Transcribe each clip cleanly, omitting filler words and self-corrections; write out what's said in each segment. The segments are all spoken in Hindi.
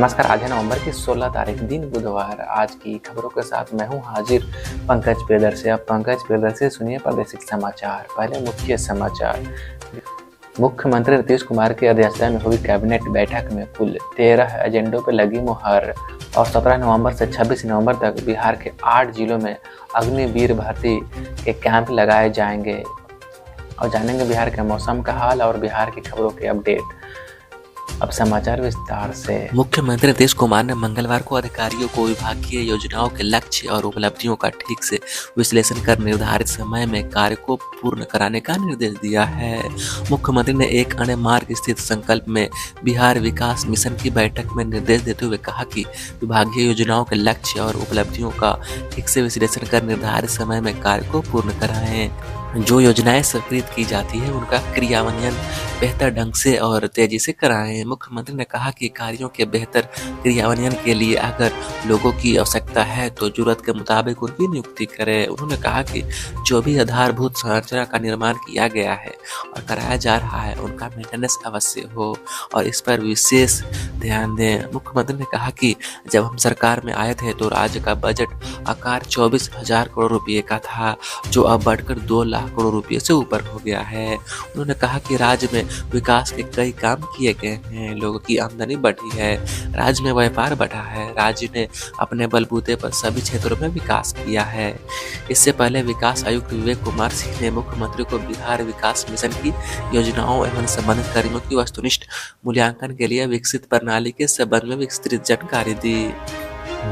नमस्कार। आज है नवंबर की 16 तारीख, दिन बुधवार। आज की खबरों के साथ मैं हूं हाजिर पंकज प्रियदर्शी। अब पंकज प्रियदर्शी सुनिए प्रादेशिक समाचार। पहले मुख्य समाचार। मुख्यमंत्री नीतीश कुमार की अध्यक्षता में हुई कैबिनेट बैठक में कुल 13 एजेंडों पर लगी मुहर और 17 नवंबर से 26 नवंबर तक बिहार के 8 जिलों में अग्निवीर भर्ती के कैंप लगाए जाएंगे। और जानेंगे बिहार के मौसम का हाल और बिहार की खबरों के अपडेट। अब समाचार विस्तार से। मुख्यमंत्री नीतीश कुमार ने मंगलवार को अधिकारियों को विभागीय योजनाओं के लक्ष्य और उपलब्धियों का ठीक से विश्लेषण कर निर्धारित समय में कार्य को पूर्ण कराने का निर्देश दिया है। मुख्यमंत्री ने एक अन्य मार्ग स्थित संकल्प में बिहार विकास मिशन की बैठक में निर्देश देते हुए कहा कि विभागीय योजनाओं के लक्ष्य और उपलब्धियों का ठीक से विश्लेषण कर निर्धारित समय में कार्य को पूर्ण कराएं। जो योजनाएं स्वीकृत की जाती है उनका क्रियान्वयन बेहतर ढंग से और तेजी से कराएं। मुख्यमंत्री ने कहा कि कार्यों के बेहतर क्रियान्वयन के लिए अगर लोगों की आवश्यकता है तो जरूरत के मुताबिक उनकी नियुक्ति करें। उन्होंने कहा कि जो भी आधारभूत संरचना का निर्माण किया गया है और कराया जा रहा है उनका मेंटेनेंस अवश्य हो और इस पर विशेष ध्यान दें। मुख्यमंत्री ने कहा कि जब हम सरकार में आए थे तो राज्य का बजट आकार 24,000 करोड़ रुपये का था, जो अब बढ़कर 2 लाख करोड़ रुपये से ऊपर हो गया है। उन्होंने कहा कि राज्य में विकास के कई काम किए गए हैं, लोगों की आमदनी बढ़ी है, राज्य में व्यापार बढ़ा है, राज्य ने अपने बलबूते पर सभी क्षेत्रों में विकास किया है। इससे पहले विकास आयुक्त विवेक कुमार सिंह ने मुख्यमंत्री को बिहार विकास मिशन की योजनाओं एवं संबंधित कार्यों की वस्तुनिष्ठ मूल्यांकन के लिए विकसित प्रणाली के संबंध में विस्तृत जानकारी दी।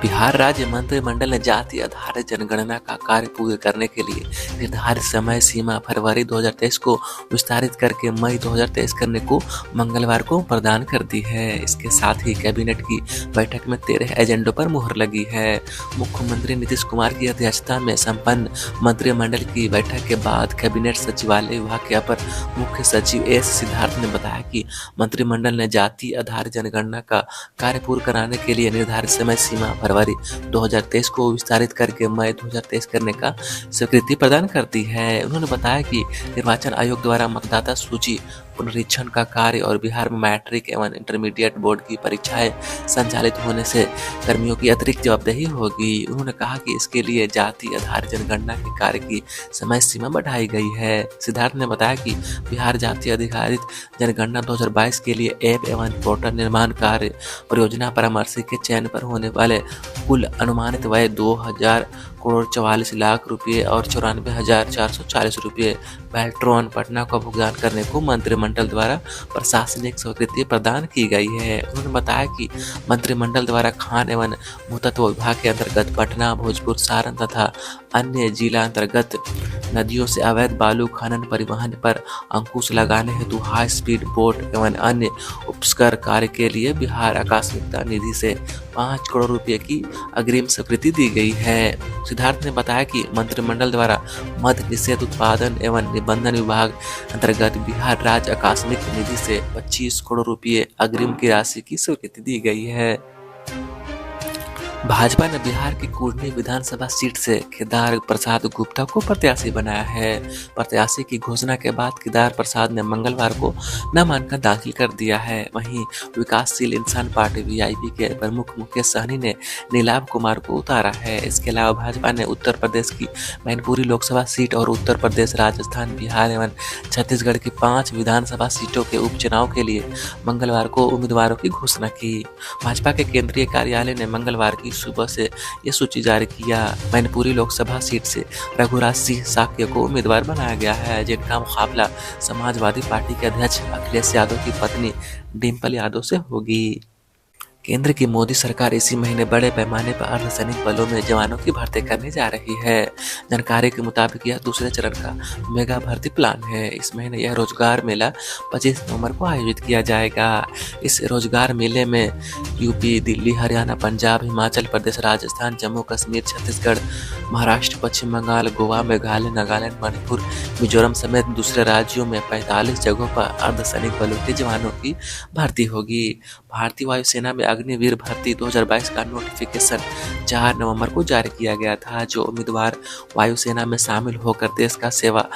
बिहार राज्य मंत्रिमंडल ने जाति आधारित जनगणना का कार्य पूरे करने के लिए निर्धारित समय सीमा फरवरी 2023 को विस्तारित करके मई 2023 करने को मंगलवार को प्रदान कर दी है। इसके साथ ही कैबिनेट की बैठक में 13 एजेंडों पर मुहर लगी है। मुख्यमंत्री नीतीश कुमार की अध्यक्षता में संपन्न मंत्रिमंडल की बैठक के बाद कैबिनेट सचिवालय विभाग के अपर मुख्य सचिव एस सिद्धार्थ ने बताया कि मंत्रिमंडल ने जाति आधारित जनगणना का कार्य पूर्ण कराने के लिए निर्धारित समय सीमा फरवरी 2023 को विस्तारित करके मई 2023 करने का स्वीकृति प्रदान करती है। उन्होंने बताया कि निर्वाचन आयोग द्वारा मतदाता सूची पुनरीक्षण का कार्य और बिहार में मैट्रिक एवं इंटरमीडिएट बोर्ड की परीक्षाएं संचालित होने से कर्मियों की अतिरिक्त जवाबदेही होगी। उन्होंने कहा कि इसके लिए जाति आधारित जनगणना के कार्य की समय सीमा बढ़ाई गई है। सिद्धार्थ ने बताया कि बिहार जाति आधारित जनगणना 2022 के लिए ऐप एवं पोर्टल निर्माण कार्य परियोजना परामर्शी के चयन पर होने वाले कुल अनुमानित व्यय 2,000 करोड़ 44 लाख रुपये और 94,440 रुपये बेल्ट्रॉन पटना को भुगतान करने को मंत्रिमंडल द्वारा प्रशासनिक स्वीकृति प्रदान की गई है। उन्होंने बताया कि मंत्रिमंडल द्वारा खान एवं भूतत्व विभाग के अंतर्गत पटना, भोजपुर, सारण तथा अन्य जिला अंतर्गत नदियों से अवैध बालू खनन परिवहन पर अंकुश लगाने हेतु हाई स्पीड बोट एवं अन्य उपस्कर कार्य के लिए बिहार आकस्मिकता निधि से 5 करोड़ रुपए की अग्रिम स्वीकृति दी गई है। सिद्धार्थ ने बताया कि मंत्रिमंडल द्वारा मद्य निषेध उत्पादन एवं निबंधन विभाग अंतर्गत बिहार राज्य आकस्मिक निधि से 25 करोड़ रुपए अग्रिम की राशि की स्वीकृति दी गई है। भाजपा ने बिहार की कुर्नी विधानसभा सीट से केदार प्रसाद गुप्ता को प्रत्याशी बनाया है। प्रत्याशी की घोषणा के बाद केदार प्रसाद ने मंगलवार को नामांकन दाखिल कर दिया है। वहीं विकासशील इंसान पार्टी वीआईपी के प्रमुख मुकेश सहनी ने नीलाभ कुमार को उतारा है। इसके अलावा भाजपा ने उत्तर प्रदेश की मैनपुरी लोकसभा सीट और उत्तर प्रदेश, राजस्थान, बिहार एवं छत्तीसगढ़ की 5 विधानसभा सीटों के उपचुनाव के लिए मंगलवार को उम्मीदवारों की घोषणा की। भाजपा के केंद्रीय कार्यालय ने मंगलवार की सुबह से यह सूची जारी किया। मैनपुरी लोकसभा सीट से रघुराज सिंह साक्य को उम्मीदवार बनाया गया है, जिनका मुकाबला समाजवादी पार्टी के अध्यक्ष अखिलेश यादव की पत्नी डिंपल यादव से होगी। केंद्र की मोदी सरकार इसी महीने बड़े पैमाने पर अर्धसैनिक बलों में जवानों की भर्ती करने जा रही है। जानकारी के मुताबिक यह दूसरे चरण का मेगा भर्ती प्लान है। इस महीने यह रोजगार मेला 25 नवंबर को आयोजित किया जाएगा। इस रोजगार मेले में यूपी, दिल्ली, हरियाणा, पंजाब, हिमाचल प्रदेश, राजस्थान, जम्मू कश्मीर, छत्तीसगढ़, महाराष्ट्र, पश्चिम बंगाल, गोवा, मेघालय, नागालैंड, मणिपुर, मिजोरम समेत दूसरे राज्यों में 45 जगहों पर अर्धसैनिक बलों के जवानों की भर्ती होगी। भारतीय वायुसेना में अग्निवीर भर्ती 2022 का नोटिफिकेशन 4 नवंबर को जारी किया गया था। जो उम्मीदवार वायुसेना में शामिल होकर देश का सेवा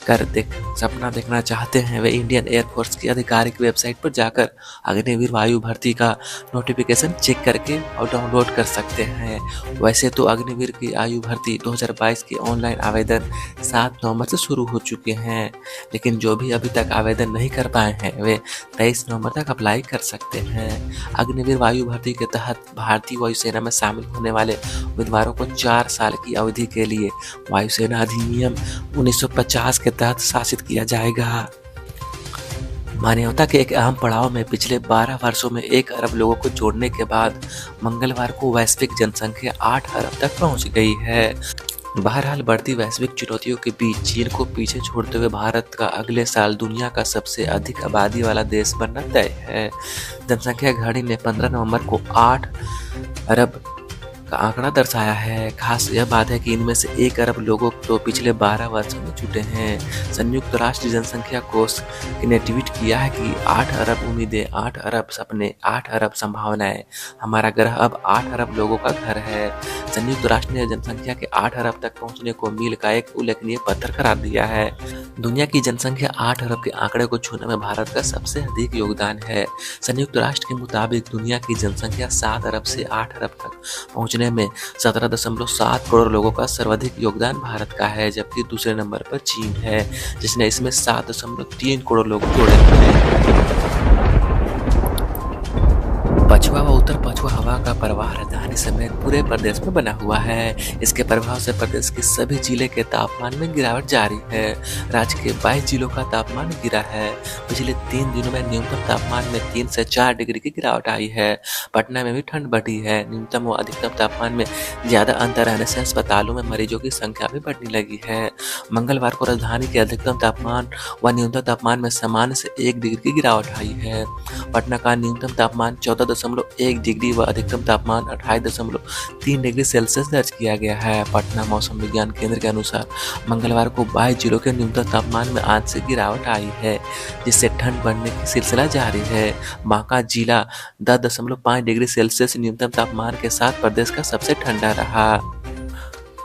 सपना देखना चाहते हैं वे इंडियन एयरफोर्स की आधिकारिक वेबसाइट पर जाकर अग्निवीर वायु भर्ती का नोटिफिकेशन चेक करके और डाउनलोड कर सकते हैं। वैसे तो अग्निवीर की आयु भर्ती 2022 के ऑनलाइन आवेदन 7 नवंबर से शुरू हो चुके हैं, लेकिन जो भी अभी तक आवेदन नहीं कर पाए हैं वे 23 नवंबर तक अप्लाई कर सकते हैं। अग्निवीर वायु भर्ती के तहत भारतीय वायुसेना में शामिल होने वाले उम्मीदवारों को 4 साल की अवधि के लिए वायुसेना अधिनियम 1950 के तहत शासित किया जाएगा। मानवता के एक अहम पड़ाव में पिछले 12 वर्षों में 1 अरब लोगों को जोड़ने के बाद मंगलवार को वैश्विक जनसंख्या 8 अरब तक पहुंच गई है। बहरहाल बढ़ती वैश्विक चुनौतियों के बीच चीन को पीछे छोड़ते हुए भारत का अगले साल दुनिया का सबसे अधिक आबादी वाला देश बनना तय है। जनसंख्या घड़ी ने 15 नवंबर को 8 अरब का आंकड़ा दर्शाया है। खास यह बात है कि इनमें से 1 अरब लोगों तो पिछले 12 वर्षों में जुटे हैं। संयुक्त राष्ट्र जनसंख्या कोष ने ट्वीट किया है कि 8 अरब उम्मीदें, 8 अरब सपने, 8 अरब संभावनाएं, हमारा ग्रह अब 8 अरब लोगों का घर है। संयुक्त राष्ट्र ने जनसंख्या के 8 अरब तक पहुंचने को मील का एक उल्लेखनीय पत्थर करार दिया है। दुनिया की जनसंख्या 8 अरब के आंकड़े को छूने में भारत का सबसे अधिक योगदान है। संयुक्त राष्ट्र के मुताबिक दुनिया की जनसंख्या 7 अरब से 8 अरब तक पहुंचने में 17.7 करोड़ लोगों का सर्वाधिक योगदान भारत का है, जबकि दूसरे नंबर पर चीन है जिसने इसमें 7.3 करोड़ लोग जोड़े हैं। पछुआ व उत्तर पछुआ हवा का प्रवाह राजधानी समेत पूरे प्रदेश में बना हुआ है। इसके प्रभाव से प्रदेश के सभी जिले के तापमान में गिरावट जारी है। राज्य के 22 जिलों का तापमान गिरा है। पिछले 3 दिनों में न्यूनतम तापमान में 3 से 4 डिग्री की गिरावट आई है। पटना में भी ठंड बढ़ी है। न्यूनतम व अधिकतम तापमान में ज्यादा अंतर रहने से अस्पतालों में मरीजों की संख्या भी बढ़ने लगी है। मंगलवार को राजधानी के अधिकतम तापमान व न्यूनतम तापमान में सामान्य से 1 डिग्री की गिरावट आई है। पटना का न्यूनतम तापमान 14.1 डिग्री व अधिकतम तापमान 28.3 डिग्री सेल्सियस दर्ज किया गया है। पटना मौसम विज्ञान केंद्र के अनुसार मंगलवार को 22 जिलों के न्यूनतम तापमान में आंशिक गिरावट आई है, जिससे ठंड बढ़ने की सिलसिला जारी है। बांका जिला 10.5 डिग्री सेल्सियस न्यूनतम तापमान के साथ प्रदेश का सबसे ठंडा रहा।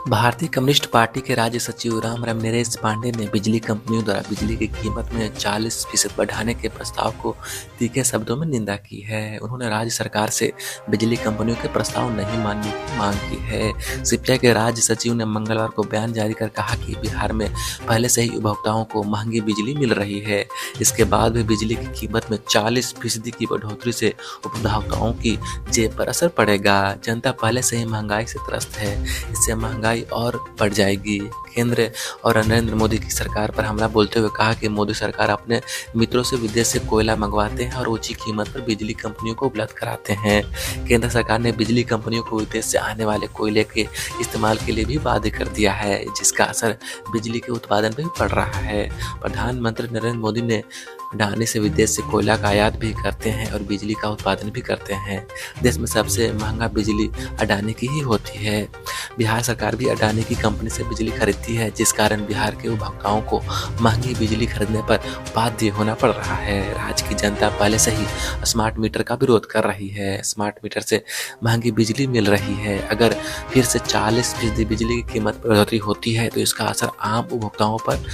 भारतीय कम्युनिस्ट पार्टी के राज्य सचिव राम नरेश पांडे ने बिजली कंपनियों द्वारा बिजली की कीमत में 40% बढ़ाने के प्रस्ताव को तीखे शब्दों में निंदा की है। उन्होंने राज्य सरकार से बिजली कंपनियों के प्रस्ताव नहीं मानने की मांग की है। सीपीआई के राज्य सचिव ने मंगलवार को बयान जारी कर कहा कि बिहार में पहले से ही उपभोक्ताओं को महंगी बिजली मिल रही है। इसके बाद भी बिजली की कीमत में 40% की बढ़ोतरी से उपभोक्ताओं की जेब पर असर पड़ेगा। जनता पहले से ही महंगाई से त्रस्त है, इससे महंगाई और बढ़ जाएगी। केंद्र और नरेंद्र मोदी की सरकार पर हमला बोलते हुए कहा कि मोदी सरकार अपने मित्रों से विदेश से कोयला मंगवाते हैं और ऊंची कीमत पर बिजली कंपनियों को उपलब्ध कराते हैं। केंद्र सरकार ने बिजली कंपनियों को विदेश से आने वाले कोयले के इस्तेमाल के लिए भी बाध्य कर दिया है, जिसका असर बिजली के उत्पादन पर भी पड़ रहा है। प्रधानमंत्री नरेंद्र मोदी ने अडानी से विदेश से कोयला का आयात भी करते हैं और बिजली का उत्पादन भी करते हैं। देश में सबसे महंगा बिजली अडानी की ही होती है। बिहार सरकार भी अडानी की कंपनी से बिजली खरीदती है, जिस कारण बिहार के उपभोक्ताओं को महंगी बिजली खरीदने पर बाध्य होना पड़ रहा है। राज्य की जनता पहले से ही स्मार्ट मीटर का विरोध कर रही है। स्मार्ट मीटर से महंगी बिजली मिल रही है। अगर फिर से 40% बिजली की कीमत पर बढ़ोतरी होती है तो इसका असर आम उपभोक्ताओं पर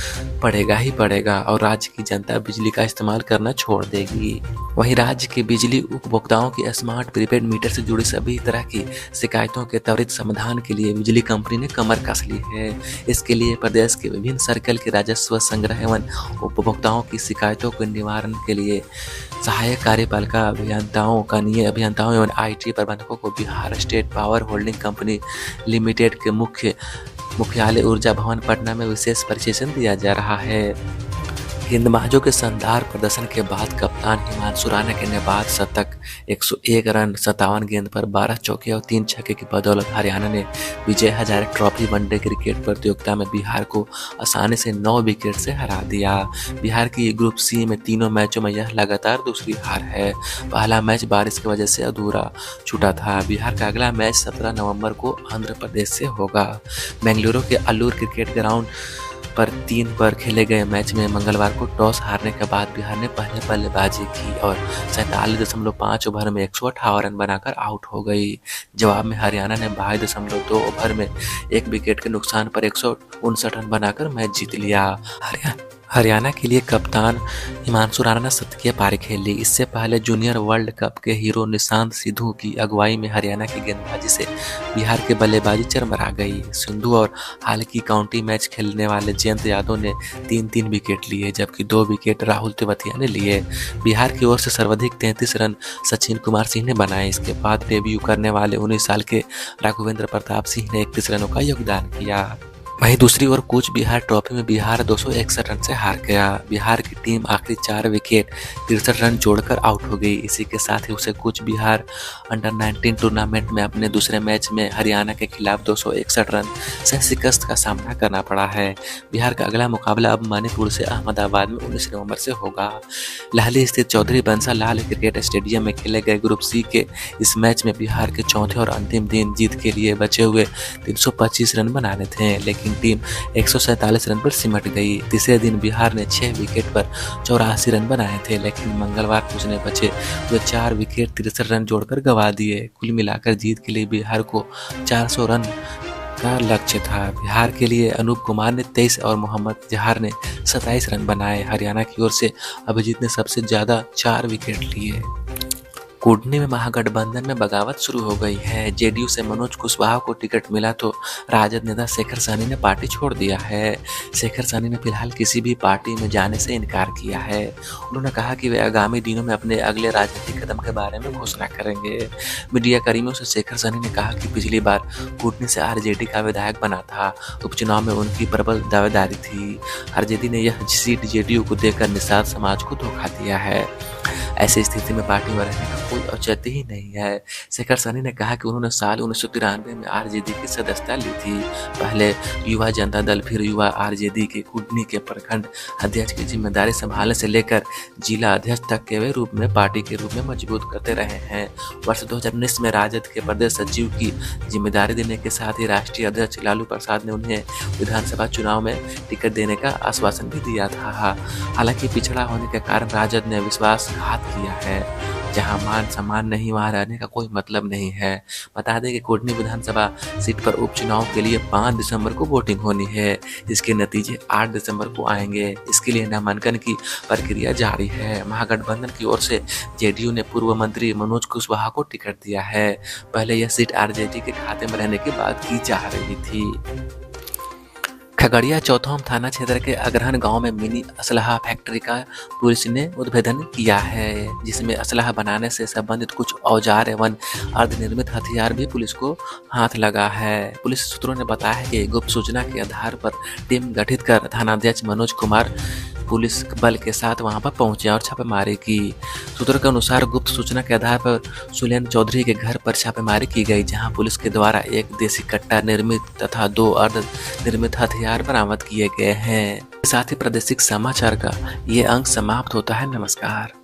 पड़ेगा ही पड़ेगा और राज्य की जनता बिजली का इस्तेमाल करना छोड़ देगी। वहीं राज्य के बिजली उपभोक्ताओं की स्मार्ट प्रीपेड मीटर से जुड़ी सभी तरह की शिकायतों के त्वरित समाधान के लिए बिजली कंपनी ने कमर कस ली है। इसके लिए प्रदेश के विभिन्न सर्कल के राजस्व संग्रह एवं उपभोक्ताओं की शिकायतों के निवारण के लिए सहायक कार्यपालिका अभियंताओं, कनीय अभियंताओं एवं IT प्रबंधकों को Bihar state power holding company limited के मुख्यालय ऊर्जा भवन पटना में विशेष प्रशिक्षण दिया जा रहा है। गेंदबाजों के शानदार प्रदर्शन के बाद कप्तान हिमांशु राणा के नेबाद शतक, 101 रन, 57 गेंद पर 12 चौके और 3 छक्के की बदौलत हरियाणा ने Vijay Hazare trophy one day cricket प्रतियोगिता में बिहार को आसानी से 9 विकेट से हरा दिया। बिहार की ग्रुप C में तीनों मैचों में यह लगातार दूसरी हार है। पहला मैच बारिश की वजह से अधूरा छूटा था। बिहार का अगला मैच 17 नवंबर को आंध्र प्रदेश से होगा। बेंगलुरु के अल्लूर क्रिकेट ग्राउंड पर 3 पर खेले गए मैच में मंगलवार को टॉस हारने के बाद बिहार ने पहले बल्लेबाजी की और 47.5 ओवर में 158 रन बनाकर आउट हो गई। जवाब में हरियाणा ने 22.2 ओवर में 1 विकेट के नुकसान पर 159 रन बनाकर मैच जीत लिया। हरियाणा के लिए कप्तान हिमांशु राणा ने शतकीय पारी खेली। इससे पहले जूनियर वर्ल्ड कप के हीरो निशांत सिद्धू की अगुवाई में हरियाणा की गेंदबाजी से बिहार की बल्लेबाजी चरमरा गई। सिद्धू और हाल की काउंटी मैच खेलने वाले जयंत यादव ने 3-3 विकेट लिए, जबकि 2 विकेट राहुल तेवतिया ने लिए। बिहार की ओर से सर्वाधिक 33 रन सचिन कुमार सिंह ने बनाए। इसके बाद डेब्यू करने वाले 19 साल के राघवेंद्र प्रताप सिंह ने 31 रनों का योगदान किया। वहीं दूसरी ओर कूच बिहार ट्रॉफी में बिहार 261 रन से हार गया। बिहार की टीम आखिरी 4 विकेट 63 रन जोड़कर आउट हो गई। इसी के साथ ही उसे कूच बिहार अंडर-19 टूर्नामेंट में अपने दूसरे मैच में हरियाणा के खिलाफ 261 रन से शिकस्त का सामना करना पड़ा है। बिहार का अगला मुकाबला अब मणिपुर से अहमदाबाद में 19 नवंबर से होगा। लाहली स्थित चौधरी बंसल लाल क्रिकेट स्टेडियम में खेले गए ग्रुप सी के इस मैच में बिहार के चौथे और अंतिम दिन जीत के लिए बचे हुए 325 रन बनाने थे, लेकिन टीम 147 रन पर सिमट गई। तीसरे दिन बिहार ने 6 विकेट पर 84 रन बनाए थे, लेकिन मंगलवार को उसने बचे हुए 4 विकेट 63 रन जोड़कर गंवा दिए। कुल मिलाकर जीत के लिए बिहार को 400 रन का लक्ष्य था। बिहार के लिए अनूप कुमार ने 23 और मोहम्मद जहार ने 27 रन बनाए। हरियाणा की ओर से अभिजीत ने सबसे ज्यादा 4 विकेट लिए। कूटनी में महागठबंधन में बगावत शुरू हो गई है। जेडीयू से मनोज कुशवाहा को टिकट मिला तो राजद नेता शेखर सहनी ने पार्टी छोड़ दिया है। शेखर सहनी ने फिलहाल किसी भी पार्टी में जाने से इनकार किया है। उन्होंने कहा कि वे आगामी दिनों में अपने अगले राजनीतिक कदम के बारे में घोषणा करेंगे। मीडिया कर्मियों से शेखर सहनी ने कहा कि पिछली बार कूटनी से आरजेडी का विधायक बना था। उपचुनाव में उनकी प्रबल दावेदारी थी। आरजेडी ने यह सीट जेडीयू को देकर निषाद समाज को धोखा दिया है। ऐसी स्थिति में पार्टी में रहने का कोई औचित्य ही नहीं है। शेखर सहनी ने कहा कि उन्होंने साल 1993 में आरजेडी की सदस्यता ली थी। पहले युवा जनता दल, फिर युवा आरजेडी के कूटनी के प्रखंड अध्यक्ष की जिम्मेदारी संभालने से लेकर जिला अध्यक्ष तक के वे रूप में पार्टी के रूप में मजबूत करते रहे हैं। वर्ष 2019 में राजद के प्रदेश सचिव की जिम्मेदारी देने के साथ ही राष्ट्रीय अध्यक्ष लालू प्रसाद ने उन्हें विधानसभा चुनाव में टिकट देने का आश्वासन भी दिया था। हालांकि पिछड़ा होने के कारण राजद ने विश्वासघात किया है। जहां मान सम्मान नहीं, वहां रहने का कोई मतलब नहीं है। बता दें कि कूटनी विधानसभा सीट पर उपचुनाव के लिए 5 दिसंबर को वोटिंग होनी है। इसके नतीजे 8 दिसंबर को आएंगे। इसके लिए नामांकन की प्रक्रिया जारी है। महागठबंधन की ओर से जेडीयू ने पूर्व मंत्री मनोज कुशवाहा को टिकट दिया है। पहले यह सीट आरजेडी के खाते में रहने की बात की जा रही थी। खगड़िया चौथम थाना क्षेत्र के अग्रहन गांव में मिनी असलहा फैक्ट्री का पुलिस ने उद्भेदन किया है, जिसमें असलहा बनाने से संबंधित कुछ औजार एवं अर्धनिर्मित हथियार भी पुलिस को हाथ लगा है। पुलिस सूत्रों ने बताया है कि गुप्त सूचना के आधार पर टीम गठित कर थानाध्यक्ष मनोज कुमार पुलिस बल के साथ वहां पर पहुंचे और छापेमारी की। सूत्रों के अनुसार गुप्त सूचना के आधार पर सुलेन चौधरी के घर पर छापेमारी की गई, जहां पुलिस के द्वारा एक देसी कट्टा निर्मित तथा 2 अर्ध निर्मित हथियार बरामद किए गए हैं। साथ ही प्रादेशिक समाचार का ये अंक समाप्त होता है। नमस्कार।